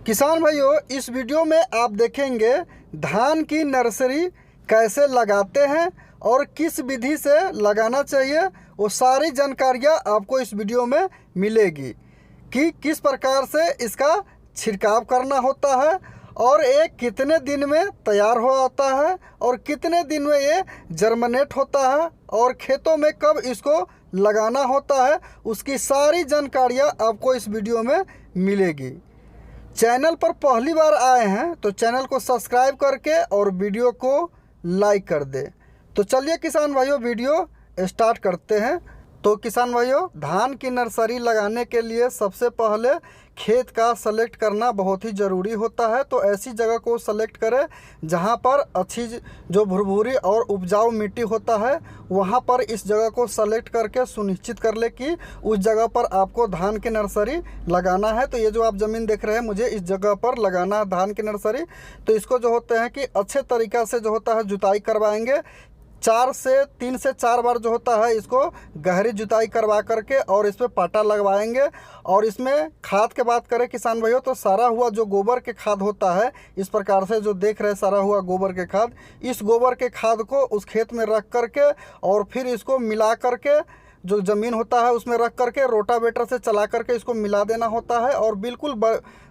किसान भाइयों, इस वीडियो में आप देखेंगे धान की नर्सरी कैसे लगाते हैं और किस विधि से लगाना चाहिए। वो सारी जानकारियाँ आपको इस वीडियो में मिलेगी कि किस प्रकार से इसका छिड़काव करना होता है और ये कितने दिन में तैयार हो आता है और कितने दिन में ये जर्मिनेट होता है और खेतों में कब इसको लगाना होता है। उसकी सारी जानकारियाँ आपको इस वीडियो में मिलेगी। चैनल पर पहली बार आए हैं तो चैनल को सब्सक्राइब करके और वीडियो को लाइक कर दे। तो चलिए किसान भाइयों, वीडियो स्टार्ट करते हैं। तो किसान भाइयों, धान की नर्सरी लगाने के लिए सबसे पहले खेत का सेलेक्ट करना बहुत ही ज़रूरी होता है। तो ऐसी जगह को सेलेक्ट करें जहां पर अच्छी जो भुरभुरी और उपजाऊ मिट्टी होता है, वहां पर इस जगह को सेलेक्ट करके सुनिश्चित कर ले कि उस जगह पर आपको धान की नर्सरी लगाना है। तो ये जो आप ज़मीन देख रहे हैं, मुझे इस जगह पर लगाना है धान की नर्सरी। तो इसको जो होते हैं कि अच्छे तरीक़ा से जो होता है जुताई करवाएंगे। 3 से 4 बार जो होता है इसको गहरी जुताई करवा करके और इसमें पाटा लगवाएंगे। और इसमें खाद के बात करें किसान भाइयों, तो सारा हुआ जो गोबर के खाद होता है, इस प्रकार से जो देख रहे हैं सारा हुआ गोबर के खाद, इस गोबर के खाद को उस खेत में रख करके और फिर इसको मिला करके जो ज़मीन होता है उसमें रख करके रोटावेटर से चला करके इसको मिला देना होता है। और बिल्कुल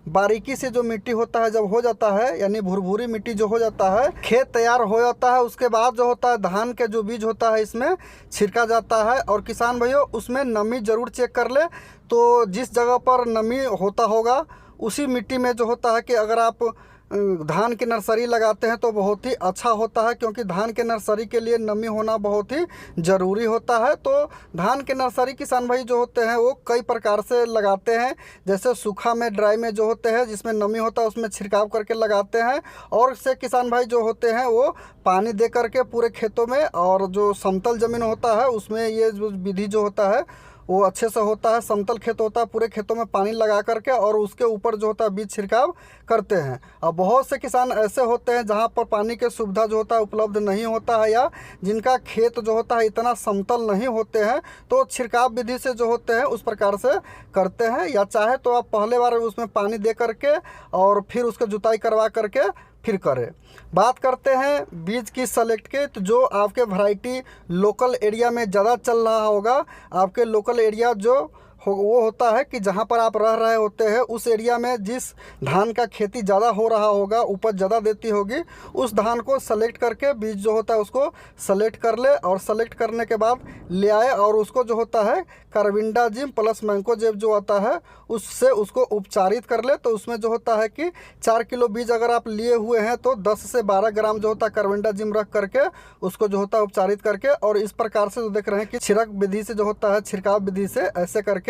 बारीकी से जो मिट्टी होता है जब हो जाता है, यानी भुरभुरी मिट्टी जो हो जाता है, खेत तैयार हो जाता है, उसके बाद जो होता है धान के जो बीज होता है इसमें छिड़का जाता है। और किसान भाइयों, उसमें नमी ज़रूर चेक कर ले। तो जिस जगह पर नमी होता होगा उसी मिट्टी में जो होता है कि अगर आप धान की नर्सरी लगाते हैं तो बहुत ही अच्छा होता है, क्योंकि धान के नर्सरी के लिए नमी होना बहुत ही ज़रूरी होता है। तो धान के नर्सरी किसान भाई जो होते हैं वो कई प्रकार से लगाते हैं, जैसे सूखा में, ड्राई में जो होते हैं जिसमें नमी होता है उसमें छिड़काव करके लगाते हैं। और से किसान भाई जो होते हैं वो पानी दे करके पूरे खेतों में, और जो समतल ज़मीन होता है उसमें ये जो विधि जो होता है वो अच्छे से होता है। समतल खेत होता है, पूरे खेतों में पानी लगा करके और उसके ऊपर जो होता है बीज छिड़काव करते हैं। और बहुत से किसान ऐसे होते हैं जहां पर पानी की सुविधा जो होता है उपलब्ध नहीं होता है, या जिनका खेत जो होता है इतना समतल नहीं होते हैं, तो छिड़काव विधि से जो होते हैं उस प्रकार से करते हैं। या चाहे तो आप पहले बार उसमें पानी दे करके और फिर उसका जुताई करवा करके फिर करें। बात करते हैं बीज की सेलेक्ट के, तो जो आपके वैरायटी लोकल एरिया में ज़्यादा चल रहा होगा, आपके लोकल एरिया जो वो होता है कि जहाँ पर आप रह रहे होते हैं उस एरिया में जिस धान का खेती ज़्यादा हो रहा होगा, उपज ज़्यादा देती होगी, उस धान को सेलेक्ट करके बीज जो होता है उसको सेलेक्ट कर ले। और सेलेक्ट करने के बाद ले आए और उसको जो होता है कार्बेंडाजिम प्लस मैंकोजेब जो आता है उससे उसको उपचारित कर ले। तो उसमें जो होता है कि 4 किलो बीज अगर आप लिए हुए हैं तो 10 से 12 ग्राम जो होता है कार्बेंडाजिम रख करके उसको जो होता है उपचारित करके, और इस प्रकार से जो देख रहे हैं कि छिड़क विधि से जो होता है, छिड़काव विधि से ऐसे करके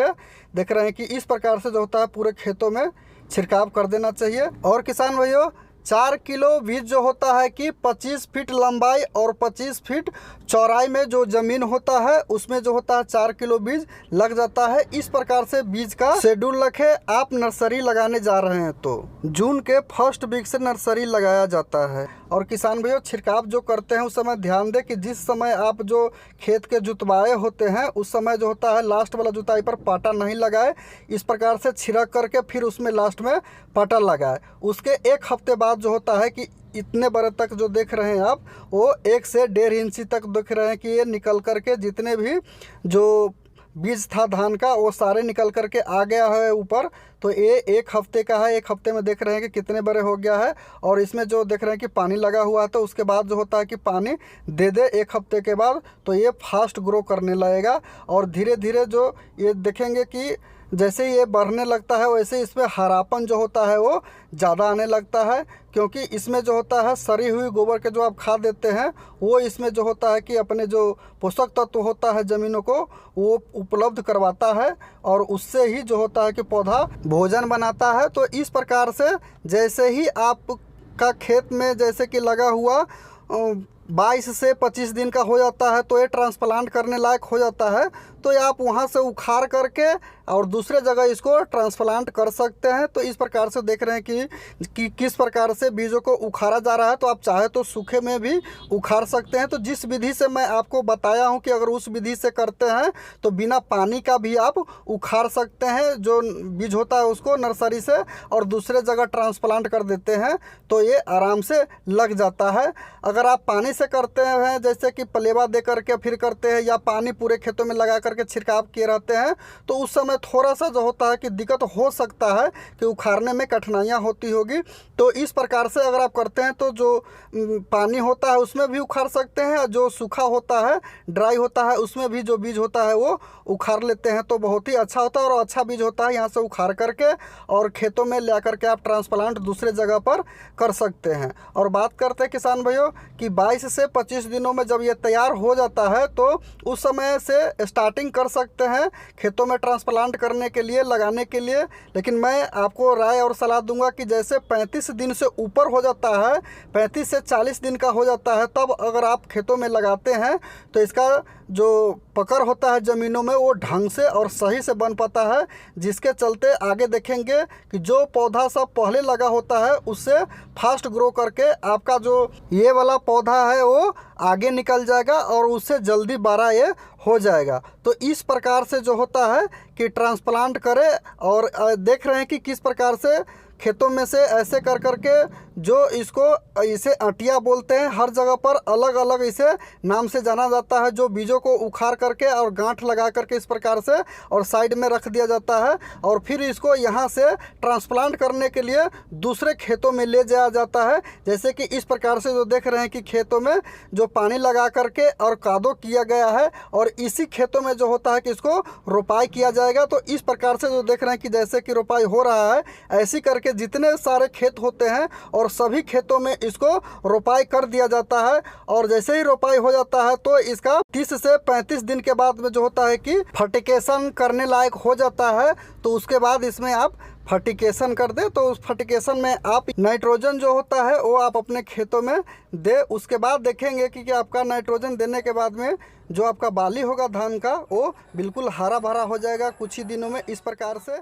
देख रहे हैं कि इस प्रकार से जो होता है पूरे खेतों में छिड़काव कर देना चाहिए। और किसान भाइयों, 4 किलो बीज जो होता है कि 25 फीट लंबाई और 25 फीट चौड़ाई में जो ज़मीन होता है उसमें जो होता है 4 किलो बीज लग जाता है। इस प्रकार से बीज का शेड्यूल रखें। आप नर्सरी लगाने जा रहे हैं तो जून के फर्स्ट वीक से नर्सरी लगाया जाता है। और किसान भाइयों, छिड़काव जो करते हैं उस समय ध्यान दें कि जिस समय आप जो खेत के जुतवाए होते हैं उस समय जो होता है लास्ट वाला जुताई पर पाटा नहीं लगाए। इस प्रकार से छिड़क करके फिर उसमें लास्ट में पाटा लगाए। उसके 1 हफ्ते बाद जो होता है कि इतने बड़े तक जो देख रहे हैं आप, वो 1 से 1.5 इंची तक देख रहे हैं कि ये निकल करके जितने भी जो बीज था धान का वो सारे निकल करके आ गया है ऊपर। तो ये 1 हफ्ते का है। 1 हफ्ते में देख रहे हैं कि कितने बड़े हो गया है। और इसमें जो देख रहे हैं कि पानी लगा हुआ है, तो उसके बाद जो होता है कि पानी दे दे 1 हफ्ते के बाद, तो ये फास्ट ग्रो करने लगेगा। और धीरे धीरे जो ये देखेंगे कि जैसे ये बढ़ने लगता है वैसे इसमें हरापन जो होता है वो ज़्यादा आने लगता है, क्योंकि इसमें जो होता है सड़ी हुई गोबर के जो आप खाद देते हैं वो इसमें जो होता है कि अपने जो पोषक तत्व होता है ज़मीनों को वो उपलब्ध करवाता है और उससे ही जो होता है कि पौधा भोजन बनाता है। तो इस प्रकार से जैसे ही आपका खेत में जैसे कि लगा हुआ 22 से 25 दिन का हो जाता है तो ये ट्रांसप्लांट करने लायक हो जाता है। तो आप वहाँ से उखाड़ करके और दूसरे जगह इसको ट्रांसप्लांट कर सकते हैं। तो इस प्रकार से देख रहे हैं कि किस प्रकार से बीजों को उखाड़ा जा रहा है। तो आप चाहे तो सूखे में भी उखाड़ सकते हैं। तो जिस विधि से मैं आपको बताया हूँ कि अगर उस विधि से करते हैं तो बिना पानी का भी आप उखाड़ सकते हैं जो बीज होता है उसको नर्सरी से, और दूसरे जगह ट्रांसप्लांट कर देते हैं तो ये आराम से लग जाता है। अगर आप पानी से करते हैं, जैसे कि पलेवा दे करके फिर करते हैं, या पानी पूरे खेतों में लगा करके छिड़काव किए रहते हैं, तो उस समय थोड़ा सा जो होता है कि दिक्कत हो सकता है कि उखाड़ने में कठिनाइयाँ होती होगी। तो इस प्रकार से अगर आप करते हैं तो जो पानी होता है उसमें भी उखाड़ सकते हैं, जो सूखा होता है, ड्राई होता है, उसमें भी जो बीज होता है वो उखाड़ लेते हैं। तो बहुत ही अच्छा होता है और अच्छा बीज होता है। यहाँ से उखाड़ करके और खेतों में ले करके आप ट्रांसप्लांट दूसरे जगह पर कर सकते हैं। और बात करते हैं किसान भाइयों कि 22 से 25 दिनों में जब ये तैयार हो जाता है तो उस समय से स्टार्टिंग कर सकते हैं खेतों में ट्रांसप्लांट करने के लिए, लगाने के लिए। लेकिन मैं आपको राय और सलाह दूंगा कि जैसे 35 दिन से ऊपर हो जाता है, 35 से 40 दिन का हो जाता है, तब अगर आप खेतों में लगाते हैं तो इसका जो पकड़ होता है ज़मीनों में वो ढंग से और सही से बन पाता है, जिसके चलते आगे देखेंगे कि जो पौधा सब पहले लगा होता है उससे फास्ट ग्रो करके आपका जो ये वाला पौधा है वो आगे निकल जाएगा और उससे जल्दी बड़ा ये हो जाएगा। तो इस प्रकार से जो होता है कि ट्रांसप्लांट करें। और देख रहे हैं कि किस प्रकार से खेतों में से ऐसे कर करके जो इसको इसे अटिया बोलते हैं, हर जगह पर अलग अलग इसे नाम से जाना जाता है, जो बीजों को उखाड़ करके और गांठ लगा करके इस प्रकार से और साइड में रख दिया जाता है, और फिर इसको यहाँ से ट्रांसप्लांट करने के लिए दूसरे खेतों में ले जाया जाता है। जैसे कि इस प्रकार से जो देख रहे हैं कि खेतों में जो पानी लगा करके और कादो किया गया है, और इसी खेतों में जो होता है कि इसको रोपाई किया जाएगा। तो इस प्रकार से जो देख रहे हैं कि जैसे कि रोपाई हो रहा है, ऐसी करके जितने सारे खेत होते हैं और सभी खेतों में इसको रोपाई कर दिया जाता है। और जैसे ही रोपाई हो जाता है तो इसका 30 से 35 दिन के बाद में जो होता है कि फर्टिगेशन करने लायक हो जाता है। तो उसके बाद इसमें आप फर्टिगेशन कर दे। तो उस फर्टिगेशन में आप नाइट्रोजन जो होता है वो आप अपने खेतों में दे। उसके बाद देखेंगे कि आपका नाइट्रोजन देने के बाद में जो आपका बाली होगा धान का वो बिल्कुल हरा भरा हो जाएगा कुछ ही दिनों में। इस प्रकार से